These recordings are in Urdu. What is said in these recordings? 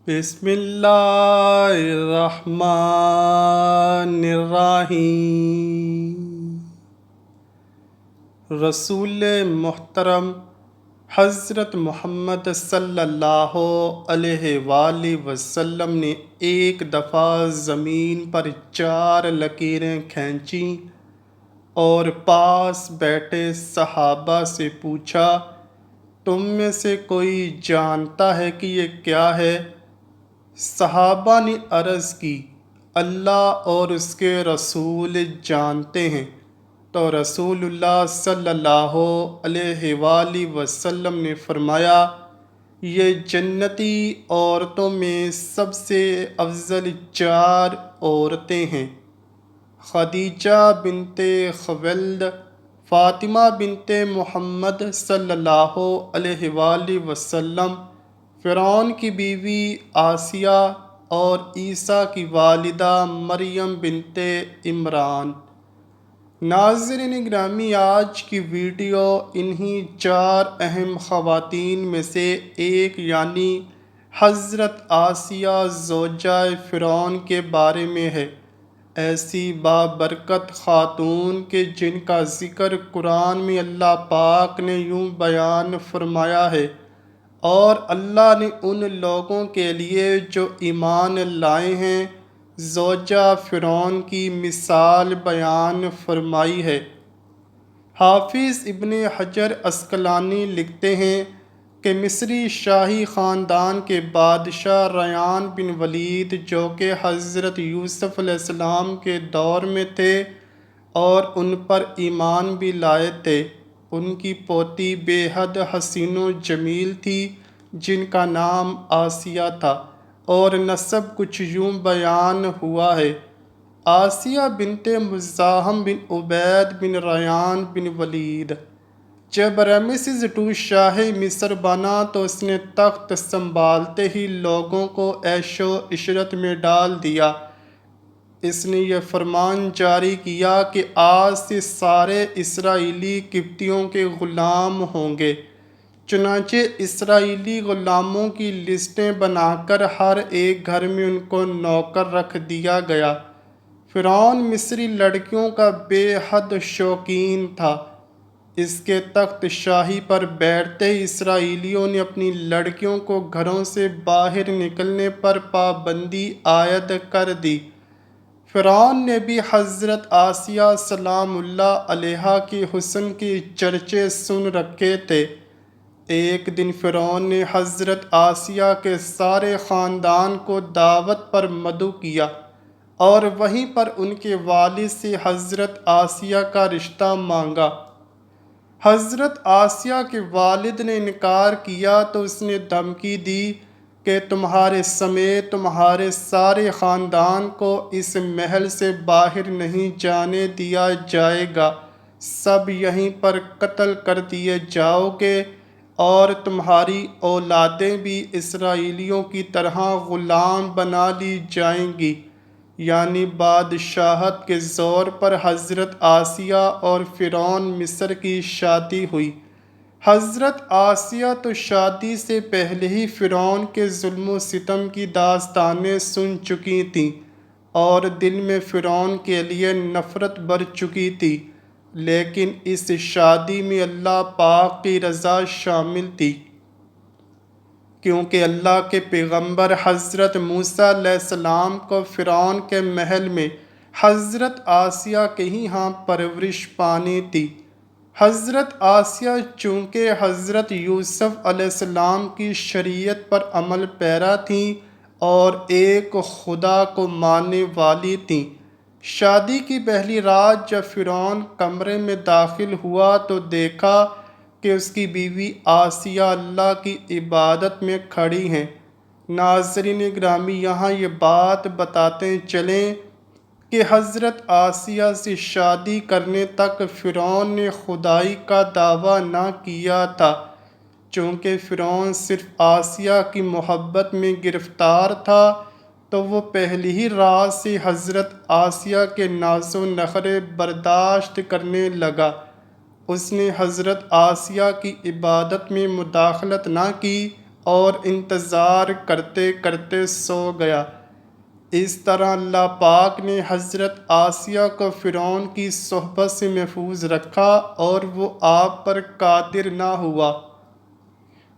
بسم اللہ الرحمن الرحیم۔ رسول محترم حضرت محمد صلی اللہ علیہ وآلہ وسلم نے ایک دفعہ زمین پر 4 لکیریں کھینچیں اور پاس بیٹھے صحابہ سے پوچھا، تم میں سے کوئی جانتا ہے کہ یہ کیا ہے؟ صحابہ نے عرض کی، اللہ اور اس کے رسول جانتے ہیں۔ تو رسول اللہ صلی اللہ علیہ وآلہ وسلم نے فرمایا، یہ جنتی عورتوں میں سب سے افضل 4 عورتیں ہیں: خدیجہ بنت خویلد، فاطمہ بنت محمد صلی اللہ علیہ وآلہ وسلم، فرعون کی بیوی آسیہ اور عیسیٰ کی والدہ مریم بنت عمران۔ ناظرین گرامی، آج کی ویڈیو انہی 4 اہم خواتین میں سے ایک یعنی حضرت آسیہ زوجہ فرعون کے بارے میں ہے۔ ایسی بابرکت خاتون کہ جن کا ذکر قرآن میں اللہ پاک نے یوں بیان فرمایا ہے، اور اللہ نے ان لوگوں کے لیے جو ایمان لائے ہیں زوجہ فرعون کی مثال بیان فرمائی ہے۔ حافظ ابن حجر عسقلانی لکھتے ہیں کہ مصری شاہی خاندان کے بادشاہ ریان بن ولید، جو کہ حضرت یوسف علیہ السلام کے دور میں تھے اور ان پر ایمان بھی لائے تھے، ان کی پوتی بے حد حسین و جمیل تھی جن کا نام آسیہ تھا، اور نسب کچھ یوں بیان ہوا ہے: آسیہ بنت مزاحم بن عبید بن ریان بن ولید۔ جب رمیسس II شاہ مصر بنا تو اس نے تخت سنبھالتے ہی لوگوں کو عیش و عشرت میں ڈال دیا۔ اس نے یہ فرمان جاری کیا کہ آج سے سارے اسرائیلی قبطیوں کے غلام ہوں گے۔ چنانچہ اسرائیلی غلاموں کی لسٹیں بنا کر ہر ایک گھر میں ان کو نوکر رکھ دیا گیا۔ فرعون مصری لڑکیوں کا بے حد شوقین تھا۔ اس کے تخت شاہی پر بیٹھتے ہی اسرائیلیوں نے اپنی لڑکیوں کو گھروں سے باہر نکلنے پر پابندی عائد کر دی۔ فرعون نے بھی حضرت آسیہ سلام اللہ علیہا کے حسن کے چرچے سن رکھے تھے۔ ایک دن فرعون نے حضرت آسیہ کے سارے خاندان کو دعوت پر مدعو کیا اور وہیں پر ان کے والد سے حضرت آسیہ کا رشتہ مانگا۔ حضرت آسیہ کے والد نے انکار کیا تو اس نے دھمکی دی کہ تمہارے سمیت تمہارے سارے خاندان کو اس محل سے باہر نہیں جانے دیا جائے گا، سب یہیں پر قتل کر دیے جاؤ گے، اور تمہاری اولادیں بھی اسرائیلیوں کی طرح غلام بنا لی جائیں گی۔ یعنی بادشاہت کے زور پر حضرت آسیہ اور فرعون مصر کی شادی ہوئی۔ حضرت آسیہ تو شادی سے پہلے ہی فرعون کے ظلم و ستم کی داستانیں سن چکی تھیں اور دل میں فرعون کے لیے نفرت بڑھ چکی تھی، لیکن اس شادی میں اللہ پاک کی رضا شامل تھی، کیونکہ اللہ کے پیغمبر حضرت موسیٰ علیہ السلام کو فرعون کے محل میں حضرت آسیہ کے ہی ہاں پرورش پانی تھی۔ حضرت آسیہ چونکہ حضرت یوسف علیہ السلام کی شریعت پر عمل پیرا تھیں اور ایک خدا کو ماننے والی تھیں۔ شادی کی پہلی رات جب فرعون کمرے میں داخل ہوا تو دیکھا کہ اس کی بیوی آسیہ اللہ کی عبادت میں کھڑی ہیں۔ ناظرین گرامی، یہاں یہ بات بتاتے چلیں کہ حضرت آسیہ سے شادی کرنے تک فرعون نے خدائی کا دعویٰ نہ کیا تھا، چونکہ فرعون صرف آسیہ کی محبت میں گرفتار تھا تو وہ پہلی ہی رات سے حضرت آسیہ کے ناز و نخرے برداشت کرنے لگا۔ اس نے حضرت آسیہ کی عبادت میں مداخلت نہ کی اور انتظار کرتے کرتے سو گیا۔ اس طرح اللہ پاک نے حضرت آسیہ کو فرعون کی صحبت سے محفوظ رکھا اور وہ آپ پر قادر نہ ہوا۔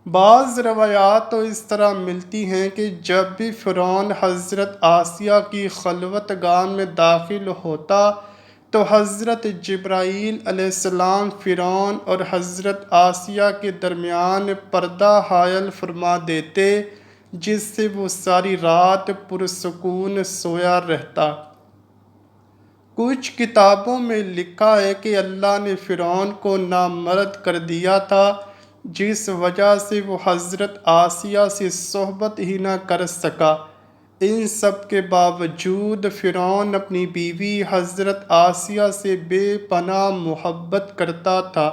بعض روایات تو اس طرح ملتی ہیں کہ جب بھی فرعون حضرت آسیہ کی خلوت گاہ میں داخل ہوتا تو حضرت جبرائیل علیہ السلام فرعون اور حضرت آسیہ کے درمیان پردہ حائل فرما دیتے، جس سے وہ ساری رات پرسکون سویا رہتا۔ کچھ کتابوں میں لکھا ہے کہ اللہ نے فرعون کو نامرد کر دیا تھا، جس وجہ سے وہ حضرت آسیہ سے صحبت ہی نہ کر سکا۔ ان سب کے باوجود فرعون اپنی بیوی حضرت آسیہ سے بے پناہ محبت کرتا تھا۔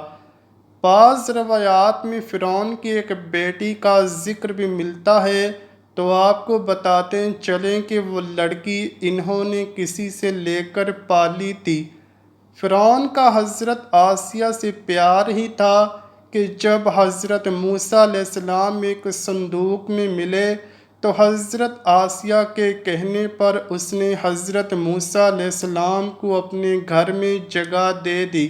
بعض روایات میں فرعون کی ایک بیٹی کا ذکر بھی ملتا ہے، تو آپ کو بتاتے چلیں کہ وہ لڑکی انہوں نے کسی سے لے کر پالی تھی۔ فرعون کا حضرت آسیہ سے پیار ہی تھا کہ جب حضرت موسیٰ علیہ السلام ایک صندوق میں ملے تو حضرت آسیہ کے کہنے پر اس نے حضرت موسیٰ علیہ السلام کو اپنے گھر میں جگہ دے دی۔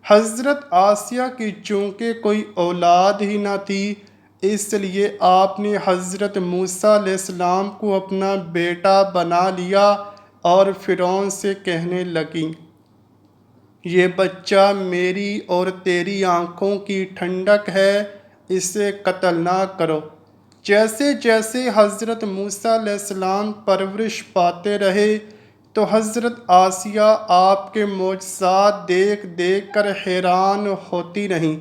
حضرت آسیہ کی چونکہ کوئی اولاد ہی نہ تھی، اس لیے آپ نے حضرت موسیٰ علیہ السلام کو اپنا بیٹا بنا لیا اور فرعون سے کہنے لگیں، یہ بچہ میری اور تیری آنکھوں کی ٹھنڈک ہے، اسے قتل نہ کرو۔ جیسے جیسے حضرت موسیٰ علیہ السلام پرورش پاتے رہے تو حضرت آسیہ آپ کے معجزات دیکھ دیکھ کر حیران ہوتی رہیں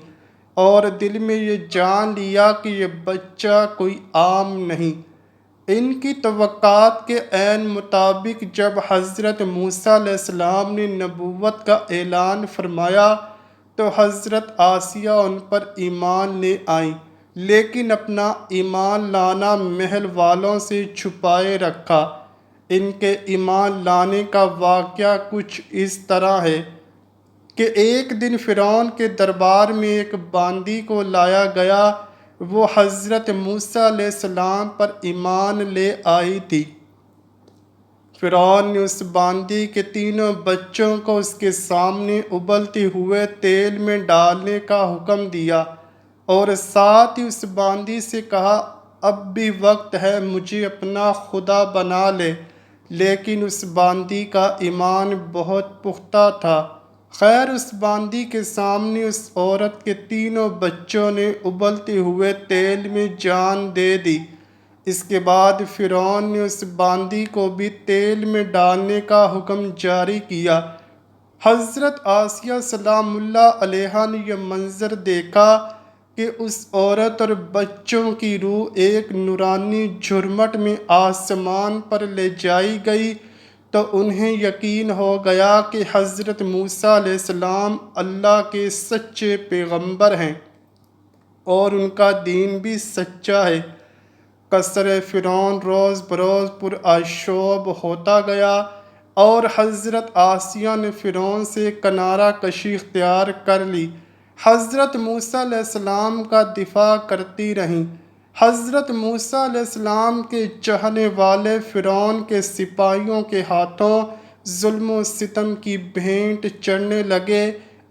اور دل میں یہ جان لیا کہ یہ بچہ کوئی عام نہیں۔ ان کی توقعات کے عین مطابق جب حضرت موسیٰ علیہ السلام نے نبوت کا اعلان فرمایا تو حضرت آسیہ ان پر ایمان لے آئیں، لیکن اپنا ایمان لانا محل والوں سے چھپائے رکھا۔ ان کے ایمان لانے کا واقعہ کچھ اس طرح ہے کہ ایک دن فرعون کے دربار میں ایک باندی کو لایا گیا، وہ حضرت موسیٰ علیہ السلام پر ایمان لے آئی تھی۔ فرعون نے اس باندی کے تینوں بچوں کو اس کے سامنے ابلتے ہوئے تیل میں ڈالنے کا حکم دیا اور ساتھ ہی اس باندی سے کہا، اب بھی وقت ہے، مجھے اپنا خدا بنا لے۔ لیکن اس باندی کا ایمان بہت پختہ تھا۔ خیر، اس باندی کے سامنے اس عورت کے تینوں بچوں نے ابلتے ہوئے تیل میں جان دے دی۔ اس کے بعد فرعون نے اس باندی کو بھی تیل میں ڈالنے کا حکم جاری کیا۔ حضرت آسیہ سلام اللہ علیہا نے یہ منظر دیکھا کہ اس عورت اور بچوں کی روح ایک نورانی جھرمٹ میں آسمان پر لے جائی گئی، تو انہیں یقین ہو گیا کہ حضرت موسیٰ علیہ السلام اللہ کے سچے پیغمبر ہیں اور ان کا دین بھی سچا ہے۔ قصر فرعون روز بروز پرآشوب ہوتا گیا اور حضرت آسیہ نے فرعون سے کنارہ کشی اختیار کر لی۔ حضرت موسیٰ علیہ السلام کا دفاع کرتی رہیں۔ حضرت موسیٰ علیہ السلام کے چاہنے والے فرعون کے سپاہیوں کے ہاتھوں ظلم و ستم کی بھینٹ چڑھنے لگے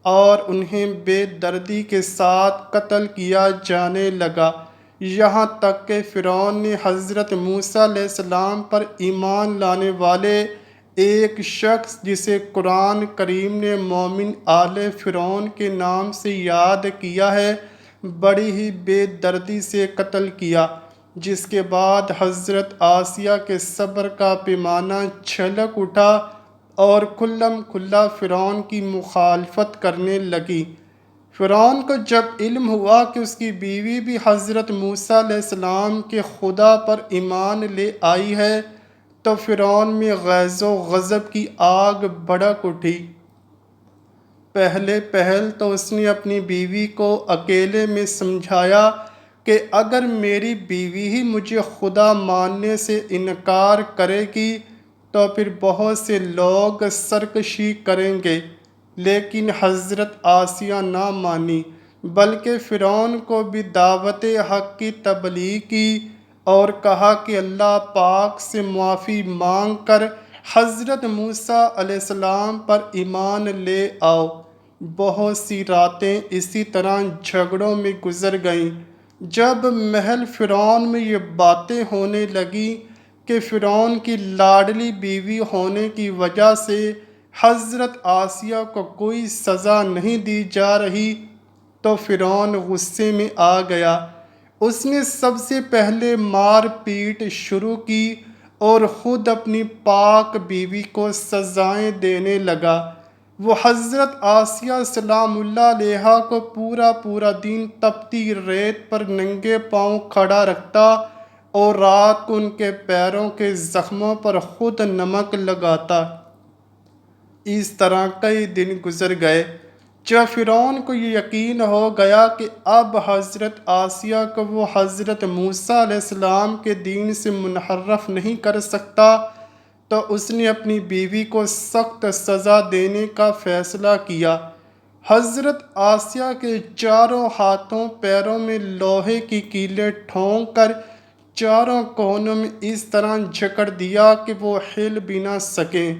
اور انہیں بے دردی کے ساتھ قتل کیا جانے لگا، یہاں تک کہ فرعون نے حضرت موسیٰ علیہ السلام پر ایمان لانے والے ایک شخص جسے قرآن کریم نے مومن آل فرعون کے نام سے یاد کیا ہے، بڑی ہی بے دردی سے قتل کیا، جس کے بعد حضرت آسیہ کے صبر کا پیمانہ چھلک اٹھا اور کھلم کھلا فرعون کی مخالفت کرنے لگی۔ فرعون کو جب علم ہوا کہ اس کی بیوی بھی حضرت موسیٰ علیہ السلام کے خدا پر ایمان لے آئی ہے تو فرعون میں غیظ و غضب کی آگ بھڑک اٹھی۔ پہل تو اس نے اپنی بیوی کو اکیلے میں سمجھایا کہ اگر میری بیوی ہی مجھے خدا ماننے سے انکار کرے گی تو پھر بہت سے لوگ سرکشی کریں گے، لیکن حضرت آسیہ نہ مانی۔ بلکہ فرعون کو بھی دعوت حق کی تبلیغ کی اور کہا کہ اللہ پاک سے معافی مانگ کر حضرت موسیٰ علیہ السلام پر ایمان لے آؤ۔ بہت سی راتیں اسی طرح جھگڑوں میں گزر گئیں۔ جب محل فرعون میں یہ باتیں ہونے لگیں کہ فرعون کی لاڈلی بیوی ہونے کی وجہ سے حضرت آسیہ کو کوئی سزا نہیں دی جا رہی، تو فرعون غصے میں آ گیا۔ اس نے سب سے پہلے مار پیٹ شروع کی اور خود اپنی پاک بیوی کو سزائیں دینے لگا۔ وہ حضرت آسیہ سلام اللہ علیہا کو پورا دن تپتی ریت پر ننگے پاؤں کھڑا رکھتا اور رات کو ان کے پیروں کے زخموں پر خود نمک لگاتا۔ اس طرح کئی دن گزر گئے۔ جب فرعون کو یہ یقین ہو گیا کہ اب حضرت آسیہ کو وہ حضرت موسیٰ علیہ السلام کے دین سے منحرف نہیں کر سکتا، تو اس نے اپنی بیوی کو سخت سزا دینے کا فیصلہ کیا۔ حضرت آسیہ کے چاروں ہاتھوں پیروں میں لوہے کی کیلیں ٹھونک کر چاروں کونوں میں اس طرح جکڑ دیا کہ وہ ہل بھی نہ سکیں،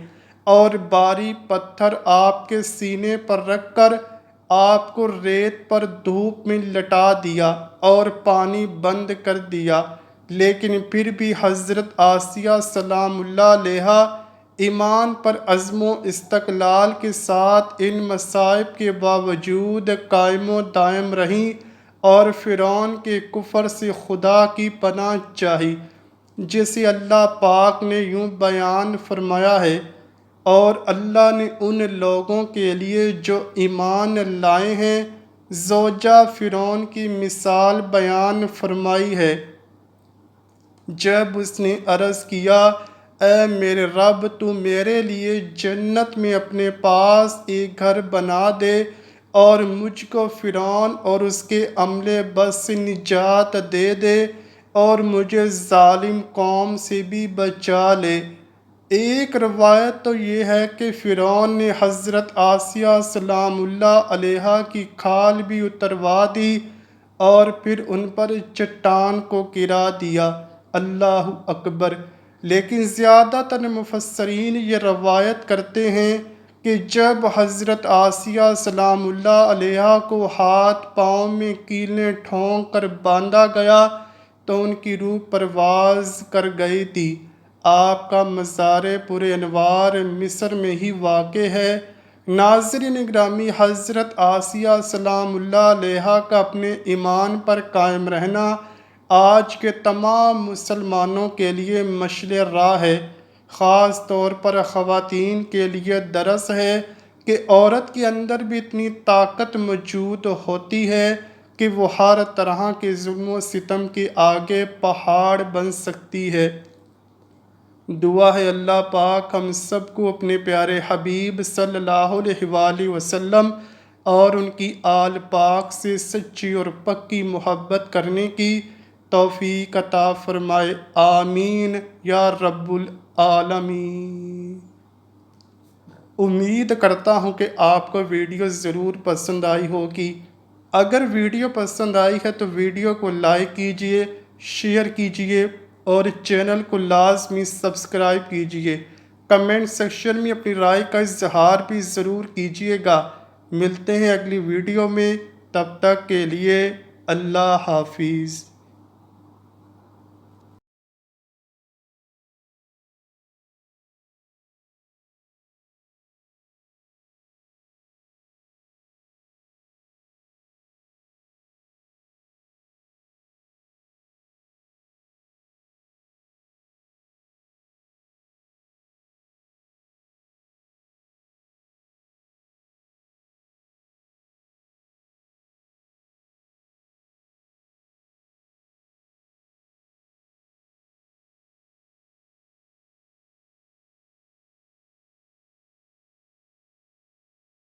اور بھاری پتھر آپ کے سینے پر رکھ کر آپ کو ریت پر دھوپ میں لٹا دیا اور پانی بند کر دیا۔ لیکن پھر بھی حضرت آسیہ سلام اللہ علیہا ایمان پر عزم و استقلال کے ساتھ ان مصائب کے باوجود قائم و دائم رہیں اور فرعون کے کفر سے خدا کی پناہ چاہی، جسے اللہ پاک نے یوں بیان فرمایا ہے، اور اللہ نے ان لوگوں کے لیے جو ایمان لائے ہیں زوجہ فرعون کی مثال بیان فرمائی ہے۔ جب اس نے عرض کیا، اے میرے رب، تو میرے لیے جنت میں اپنے پاس ایک گھر بنا دے اور مجھ کو فرعون اور اس کے عملے بس سے نجات دے دے اور مجھے ظالم قوم سے بھی بچا لے۔ ایک روایت تو یہ ہے کہ فرعون نے حضرت آسیہ سلام اللہ علیہا کی کھال بھی اتروا دی اور پھر ان پر چٹان کو گرا دیا۔ اللہ اکبر! لیکن زیادہ تر مفسرین یہ روایت کرتے ہیں کہ جب حضرت آسیہ سلام اللہ علیہا کو ہاتھ پاؤں میں کیلیں ٹھونک کر باندھا گیا تو ان کی روح پرواز کر گئی تھی۔ آپ کا مزار پر انوار مصر میں ہی واقع ہے۔ ناظرین گرامی، حضرت آسیہ سلام اللہ علیہا کا اپنے ایمان پر قائم رہنا آج کے تمام مسلمانوں کے لیے مشعل راہ ہے۔ خاص طور پر خواتین کے لیے درس ہے کہ عورت کے اندر بھی اتنی طاقت موجود ہوتی ہے کہ وہ ہر طرح کے ظلم و ستم کے آگے پہاڑ بن سکتی ہے۔ دعا ہے اللہ پاک ہم سب کو اپنے پیارے حبیب صلی اللہ علیہ وآلہ وسلم اور ان کی آل پاک سے سچی اور پکی محبت کرنے کی توفیق عطا فرمائے، آمین یا رب العالمین۔ امید کرتا ہوں کہ آپ کو ویڈیو ضرور پسند آئی ہوگی۔ اگر ویڈیو پسند آئی ہے تو ویڈیو کو لائک کیجئے، شیئر کیجئے اور چینل کو لازمی سبسکرائب کیجئے۔ کمنٹ سیکشن میں اپنی رائے کا اظہار بھی ضرور کیجئے گا۔ ملتے ہیں اگلی ویڈیو میں، تب تک کے لیے اللہ حافظ۔